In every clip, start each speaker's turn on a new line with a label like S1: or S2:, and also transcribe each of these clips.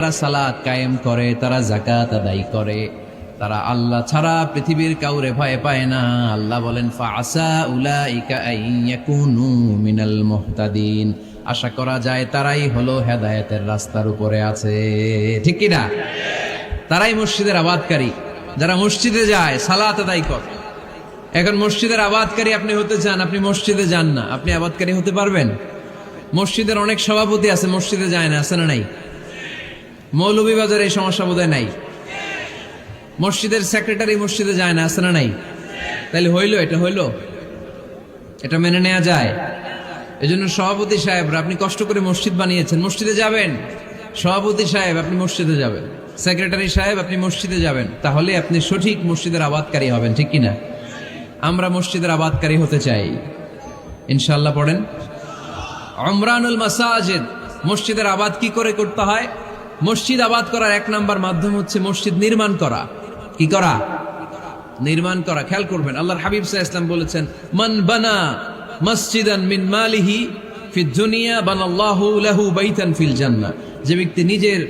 S1: তারা সালাত কায়েম করে, তারা যাকাত আদায় করে, তারা আল্লাহ ছাড়া পৃথিবীর কাউরে ভয় পায় না। আল্লাহ বলেন ফাআসা উলাইকা আইয়াকুনু মিনাল মুহতাদিন, আশা করা যায় তারাই হলো হেদায়েতের রাস্তার উপরে আছে। ঠিক কি না? তারাই মসজিদের আবাদকারী, যারা মসজিদে যায় সালাত আদায় করে। এখন মসজিদের আবাদকারী আপনি হতে চান, আপনি মসজিদে যান না, আপনি আবাদকারী হতে পারবেন? মসজিদের অনেক সভাপতি আছে মসজিদে যায় না, আছে না নাই? মৌলভীবাজারে এই সমস্যা বোধহয় নাই। মসজিদের সেক্রেটারি মসজিদে যায় না, আছে না নাই? তাহলে হইলো, এটা হইলো, এটা মেনে নেওয়া যায়? এজন্য সভাপতি সাহেবরা, আপনি কষ্ট করে মসজিদ বানিয়েছেন, মসজিদে যাবেন। সভাপতি সাহেব আপনি মসজিদে যাবেন, সেক্রেটারি সাহেব আপনি মসজিদে যাবেন, তাহলে আপনি সঠিক মসজিদের আবাদকারী হবেন। ঠিক কিনা? আমরা মসজিদের আবাদকারী হতে চাই ইনশাআল্লাহ। পড়েন উমরানুল মাসাজিদ। মসজিদের আবাদ কি করে করতে হয়? মসজিদ আবাদ করার এক নাম্বার মাধ্যম হচ্ছে মসজিদ নির্মাণ করা। কি করা? নির্মাণ করা। খেয়াল করবেন, আল্লাহর হাবিব সাল্লাল্লাহু আলাইহি ওয়াসাল্লাম বলেছেন, মান বানা মসজিদান মিন মালিহি ফিদ দুনিয়া বানাল্লাহু লাহু বাইতান ফিল জান্নাহ। যে ব্যক্তি নিজের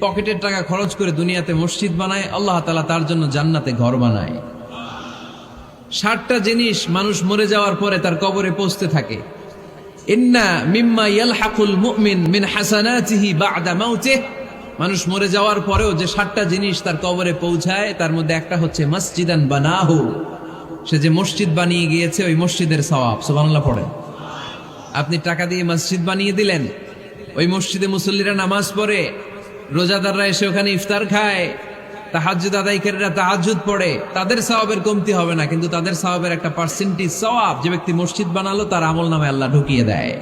S1: পকেটের টাকা খরচ করে দুনিয়াতে মসজিদ বানায়, আল্লাহ তাআলা তার জন্য জান্নাতে ঘর বানায়। 60টা জিনিস মানুষ মরে যাওয়ার পরে তার কবরে পৌঁছতে থাকে। ইন্না মিম্মা ইয়ালহাকুল মুমিন মিন হাসানাতিহি বা'দা মাউতিহি। মানুষ মরে যাওয়ার পরেও যে 60টা জিনিস তার কবরে পৌঁছায়, তার মধ্যে একটা হচ্ছে মসজিদান বানাহু। সে যে মসজিদ বানিয়ে গিয়েছে, ওই মসজিদের সওয়াব। সুবহানাল্লাহ পড়েন। আপনি টাকা দিয়ে মসজিদ বানিয়ে দিলেন, ওই মসজিদে মুসল্লিরা নামাজ পড়ে, রোজাদাররা এসে ওখানে ইফতার খায়, তাহাজ্জুদ আদায়কারীরা তাহাজ্জুদ পড়ে, তাদের সওয়াবের কমতি হবে না, কিন্তু তাদের সওয়াবের একটা পার্সেন্টেজ সওয়াব যে ব্যক্তি মসজিদ বানালো তার আমলনামায় আল্লাহ ঢুকিয়ে দেয়।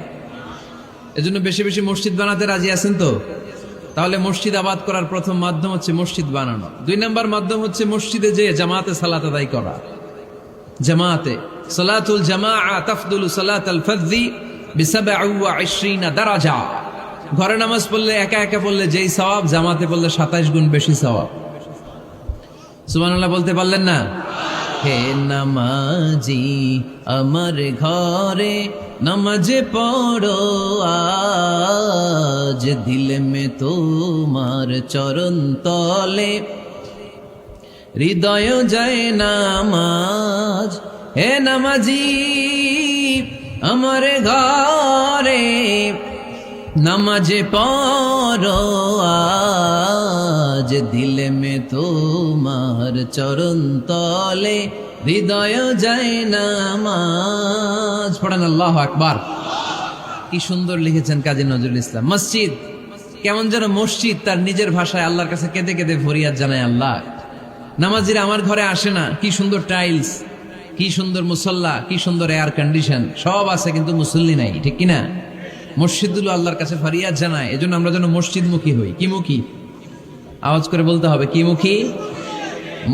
S1: এজন্য বেশি বেশি মসজিদ বানাতে রাজি আছেন তো? তাহলে মসজিদ আবাদ করার প্রথম মাধ্যম হচ্ছে মসজিদ বানানো। 2 নাম্বার মাধ্যম হচ্ছে মসজিদে যে জামাতে সালাত আদায় করা। জামাতে সালাতুল জামাআ তাফদুলু সালাতাল ফাযযি বি27 দারাজা। ঘরে নামাজ পড়লে, একা একা পড়লে যেই সওয়াব, জামাতে পড়লে 27 গুণ বেশি সওয়াব। সুবহানাল্লাহ বলতে পারলেন না? হে নামাজি আমার ঘরে নামাজে পড়ো আজ, দিলে মে তোমার চরণ তলে হৃদয় যায় নামাজ। হে নামাজি আমার ঘরে নামাজে পড়ো আজ, দিলে মে তোমার চরণ তলে হৃদয় যায় নামাজ। পড়েন আল্লাহু আকবার। কি সুন্দর লিখেছেন কাজী নজরুল ইসলাম। মসজিদ কেমন যেন মসজিদ তার নিজের ভাষায় আল্লাহর কাছে কেঁদে কেঁদে ফরিয়াদ জানায়, আল্লাহ নামাজিরা আমার ঘরে আসে না, কি সুন্দর টাইলস, কি সুন্দর মুসল্লা, কি সুন্দর এয়ার কন্ডিশন, সব আছে কিন্তু মুসল্লি নাই। ঠিক কিনা? মসজিদগুলো আল্লাহর কাছে ফরিয়াদ জানায়। এজন্য আমরা যেন মসজিদমুখী হই। কি মুখী? আওয়াজ করে বলতে হবে, কি মুখী?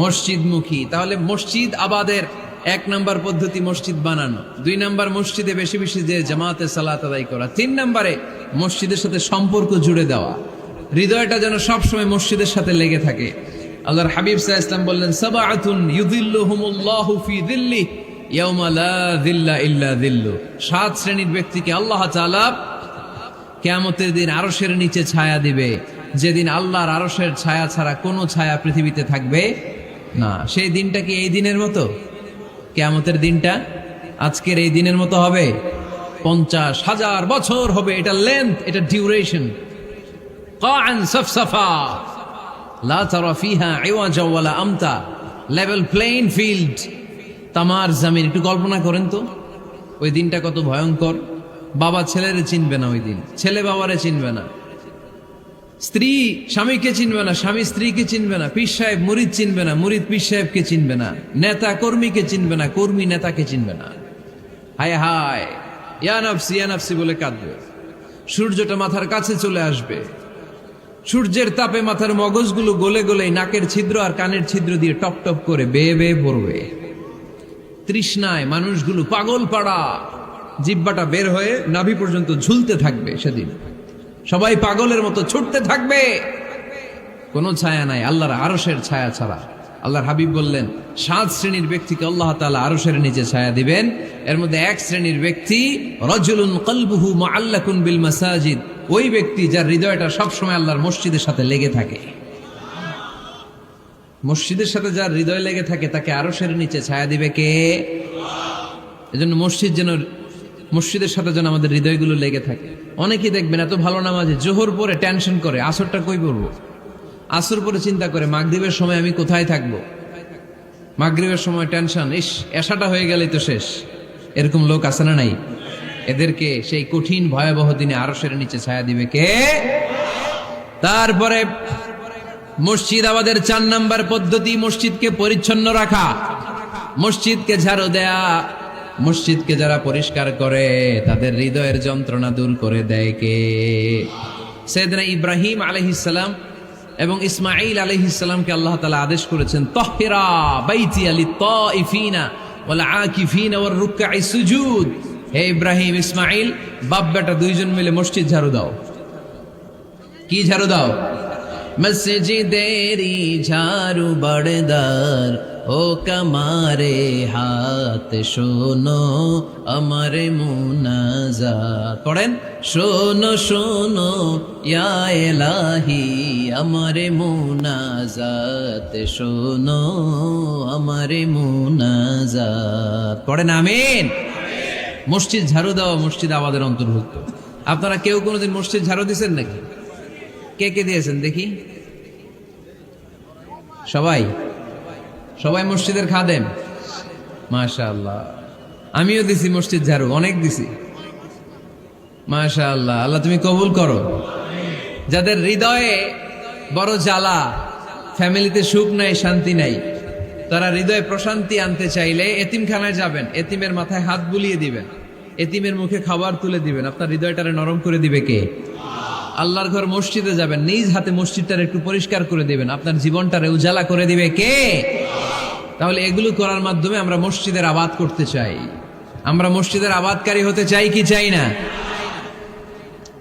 S1: মসজিদমুখী। তাহলে মসজিদ আবাদের 1 নাম্বার পদ্ধতি মসজিদ বানানো। 2 নাম্বার মসজিদে বেশি বেশি যে জামাতে সালাত আদায় করা। 3 নাম্বারে মসজিদের সাথে সম্পর্ক জুড়ে দেওয়া, হৃদয়টা যেন সবসময় মসজিদের সাথে লেগে থাকে। আল্লাহর হাবিব সাল্লাল্লাহু আলাইহি ওয়াসাল্লাম বললেন, সাবআতুন ইউযিল্লুহুমুল্লাহু ফি যিল্লিহি ইয়াওমা লা যিল্লা ইল্লা যিল্লু। 7 শ্রেণীর ব্যক্তিকে আল্লাহ তাআলা কিয়ামতের দিন আরশের নিচে ছায়া দিবে, যেদিন আল্লাহর আরশের ছায়া ছাড়া কোনো ছায়া পৃথিবীতে থাকবে না। সেই দিনটা কি এই দিনের মতো? কিয়ামতের দিনটা আজকের এই দিনের মতো হবে? 50,000 বছর হবে। এটা লেন্থ, এটা ডিউরেশন। কাআন সাফসাফা লা তারা ফিহা ইওয়াজা ওয়ালা আমতা। লেভেল প্লেইং ফিল্ড, তামার জমিন। একটু কল্পনা করেন তো ওই দিনটা কত ভয়ঙ্কর। বাবা ছেলেরে চিনবে না ওই দিন, ছেলে বাবারে চিনবে না, স্ত্রী স্বামীকে চিনবে না, স্বামী স্ত্রীকে চিনবে না, পীর সাহেব মুরিদ চিনবে না, মুরিদ পীর সাহেবকে চিনবে না, নেতা কর্মীকে চিনবে না, কর্মী নেতাকে চিনবে না। হায় হায়, ইয়া নাফসি ইয়া নাফসি বলে কাঁদবে। সূর্যটা মাথার কাছে চলে আসবে, সূর্যের তাপে মাথার মগজগুলো গলে গলে নাকের ছিদ্র আর কানের ছিদ্র দিয়ে টপ টপ করে বেয়ে বেয়ে পড়বে। তৃষ্ণায় মানুষগুলো পাগল পাড়া, জিহ্বাটা বের হয়ে নাভি পর্যন্ত ঝুলতে থাকবে। সেদিন সবাই পাগলের মতো ছুটতে থাকবে, কোনো ছায়া নাই আল্লাহর আরশের ছায়া ছাড়া। আল্লাহর হাবিব বললেন, 7 শ্রেণীর ব্যক্তিকে আল্লাহ তাআলা আরশের নিচে ছায়া দিবেন। এর মধ্যে 1 শ্রেণীর ব্যক্তি, রাজুলুন কলবুহু মুআল্লাকুন বিল মাসাজিদ ওই ব্যক্তি যার হৃদয়টা সবসময় আল্লাহর মসজিদের সাথে লেগে থাকে। মসজিদের সাথে যার হৃদয় লেগে থাকে তাকে আরশের নিচে ছায়া দিবে কে? এজন্য মসজিদের সাথে যেন আমাদের হৃদয়গুলো লেগে থাকে। অনেকেই দেখবেন এত ভালো নামাজে, জোহর পরে টেনশন করে আসরটা কই পড়বো, আসর পরে চিন্তা করে মাগরিবের সময় আমি কোথায় থাকবো, মাগরিবের সময় টেনশন, ইস এশাটা হয়ে গেলেই তো শেষ। এরকম লোক আছে না নাই? এদেরকে সেই কঠিন ভয়াবহ দিনে আরশের নিচে ছায়া দিবে কে? তারপরে মসজিদ আমাদের 4 নাম্বার পদ্ধতি, মসজিদকে পরিচ্ছন্ন রাখা, মসজিদকে ঝাড়ু দেয়া। মসজিদকে যারা পরিষ্কার করে তাদের হৃদয়ের যন্ত্রণা দূর করে দেয় কে? সাইয়েদনা ইব্রাহিম আলাইহিস সালাম এবং ইসমাঈল আলাইহিস সালামকে আল্লাহ তাআলা আদেশ করেছেন, তাহহিরা বাইতিয়া লিত-তাইফিনা ওয়াল আকিফিনা ওয়ার রুকআই সুজুদ। হে ইব্রাহিম, ইসমাঈল, বাপ বেটা দুইজন মিলে মসজিদ ঝাড়ু দাও। কি ঝাড়ু দাও? মসজিদেরি ঝাড়ু বড়দার ও কমারে হাত শোনো আমার মুনাজাত। পড়েন, শোনো শোনো ইয়া ইলাহি আমার মুনাজাত, শোনো আমার মুনাজাত। পড়েন আমিন। মসজিদ ঝাড়ু দেওয়া মসজিদ আমাদের অন্তর্ভুক্ত। আপনারা কেউ কোনোদিন মসজিদ ঝাড়ু দিয়েছেন নাকি? কে কে দিয়েছেন দেখি? সবাই সবাই মসজিদের খাদেম, মাশাআল্লাহ। আমিও দিছি মসজিদ ঝাড়ু, অনেক দিছি, মাশাআল্লাহ। আল্লাহ তুমি কবুল করো। যাদের হৃদয়ে বড় জ্বালা, ফ্যামিলিতে সুখ নাই, শান্তি নাই, তারা হৃদয়ে প্রশান্তি আনতে চাইলে এতিমখানায় যাবেন, এতিমের মাথায় হাত বুলিয়ে দিবেন, এতিমের মুখে খাবার তুলে দিবেন। আপনার হৃদয়টারে নরম করে দিবে কে? আল্লাহর ঘর মসজিদে যাবেন, নিজ হাতে মসজিদটারে একটু পরিষ্কার করে দিবেন, আপনার জীবনটারে উজালা করে দিবে কে? তাহলে এগুলো করার মাধ্যমে আমরা মসজিদের আবাদ করতে চাই। আমরা মসজিদের আবাদকারী হতে চাই কি চাই না?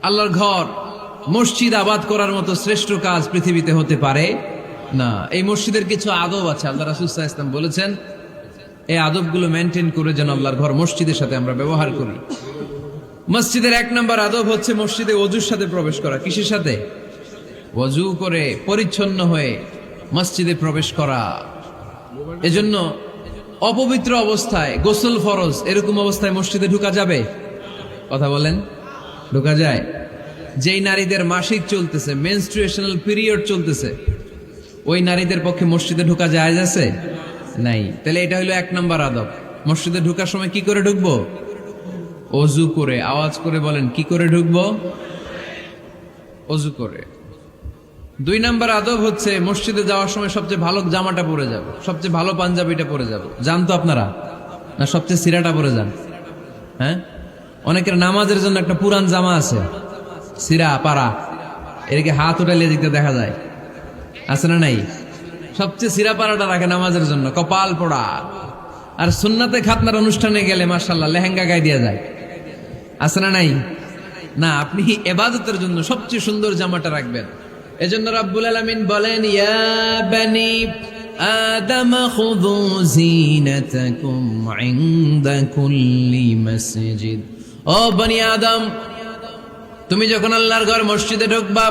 S1: আল্লাহর ঘর মসজিদ আবাদ করার মতো শ্রেষ্ঠ কাজ পৃথিবীতে হতে পারে না। এই মসজিদের কিছু আদব আছে, আল্লাহ রাসূল সাল্লাল্লাহু আলাইহি ওয়াসাল্লাম বলেছেন এই আদবগুলো মেনটেন করে যেন আল্লাহর ঘর মসজিদের সাথে আমরা ব্যবহার করি। মসজিদের 1 নম্বর আদব হচ্ছে মসজিদে ওযুর সাথে প্রবেশ করা। কিসের সাথে? ওযু করে পরিচ্ছন্ন হয়ে মসজিদে প্রবেশ করা। এজন্য অপবিত্র অবস্থায়, গোসল ফরজ, এরকম অবস্থায় মসজিদে ঢোকা যাবে? কথা বলেন, ঢোকা যায়? যেই নারীদের মাসিক চলতেছে, মেনস্ট্রুয়েশনাল পিরিয়ড চলতেছে, ওই নারীদের পক্ষে মসজিদে ঢোকা জায়েজ আছে? নাই। তাহলে এটা হলো 1 নম্বর আদব। মসজিদে ঢোকার সময় কি করে ঢুকবো? ওযু করে। আওয়াজ করে বলেন, কি করে ঢুকবো? ওযু করে। 2 নম্বর আদব হচ্ছে মসজিদে যাওয়ার সময় সবচেয়ে ভালো জামাটা পরে যাব, সবচেয়ে ভালো পাঞ্জাবিটা পরে যাব। জান তো আপনারা? না সবচেয়ে সিরাটা পরে যান? হ্যাঁ, অনেকের নামাজের জন্য একটা পুরান জামা আছে, সিরা পাড়া, এদিকে হাত উঠাইলে দিতে দেখা যায়, আছে না নাই? সবচেয়ে সিরা পাড়াটা রাখে নামাজের জন্য, কপাল পোড়া। আর সুন্নাতে খাতনার অনুষ্ঠানে গেলে মাশাআল্লাহ লেহেঙ্গা গায়ে দেওয়া যায়, আছে না নাই? না, আপনি ইবাদতের জন্য সবচেয়ে সুন্দর জামাটা রাখবেন। এজন্য রাব্বুল আলামিন বলেন, ইয়া বানি আদম খুযু যিনাতাকুম ইনদা কুল্লি মসজিদ। ও বনি আদম, তুমি যখন আল্লাহর ঘর মসজিদে ঢুকবা,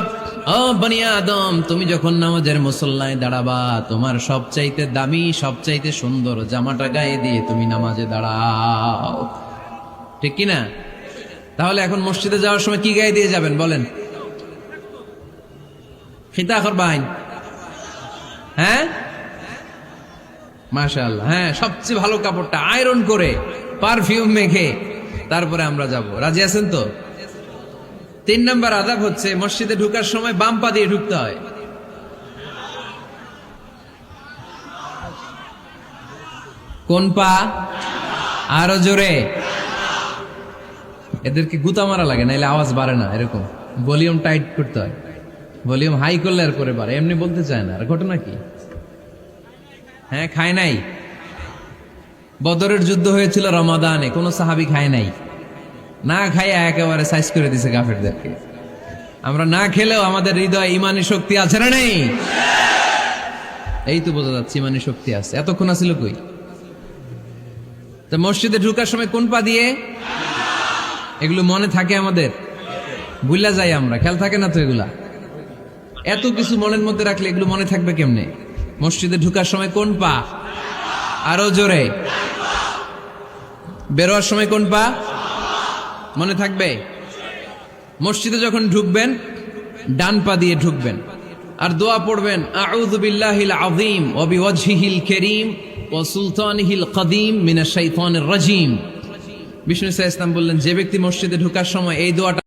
S1: ও বনি আদম, তুমি যখন নামাজের মুসল্লায় দাঁড়াবা, তোমার সবচাইতে দামি, সবচাইতে সুন্দর জামাটা গায়ে দিয়ে তুমি নামাজে দাঁড়াও। ঠিক কি না? তাহলে এখন মসজিদে যাওয়ার সময় কি গায়ে দিয়ে যাবেন বলেন? খিতা করবাইন? হ্যাঁ, মাশাআল্লাহ। হ্যাঁ, সবচেয়ে ভালো কাপড়টা আয়রন করে, পারফিউম মেখে তারপরে আমরা যাব। রাজি আছেন তো? 3 নম্বর আদব হচ্ছে মসজিদে ঢোকার সময় বাম পা দিয়ে ঢুকতে হয়। কোন পা? আরো জোরে। এদেরকে গুতা মারা লাগে, নাইলে আওয়াজ বাড়ে না। এরকম ভলিউম টাইট করতে হয়, ভলিউম হাই করলে আর পরে বাড়ে, এমনি বলতে চায় না। আর ঘটনা কি? হ্যাঁ, খায় নাই। বদরের যুদ্ধ হয়েছিল রমাদানে, কোন সাহাবী খায় নাই, না খাইয়া একেবারে সাইজ করে দিছে কাফেরদেরকে। আমরা না খেলেও আমাদের হৃদয়ে ইমানি শক্তি আছে না নেই? এই তো বোঝা যাচ্ছে ইমানি শক্তি আছে। এতক্ষণ আছিল কই? তো মসজিদে ঢোকার সময় কোন পা দিয়ে? এগুলো মনে থাকে আমাদের? ভুলা যাই আমরা, খেয়াল থাকে না তো এগুলা। এত কিছু মনের মধ্যে রাখলে এগুলো মনে থাকবে কেমনে? মসজিদে ঢুকার সময় কোন পা? আরো জোরে। বেরোয়ার সময় কোন পা? মনে থাকবে? মসজিদে যখন ঢুকবেন ডান পা দিয়ে ঢুকবেন, আর দোয়া পড়বেন আউযু বিল্লাহিল আযীম ওয়া বিওয়াজহিল কারীম ওয়া সুলতানিহিল কদীম মিনাশ শাইতানির রাজীম। বিষ্ণু ইসা ইসলাম বললেন, যে ব্যক্তি মসজিদে ঢোকার সময় এই দোয়াটা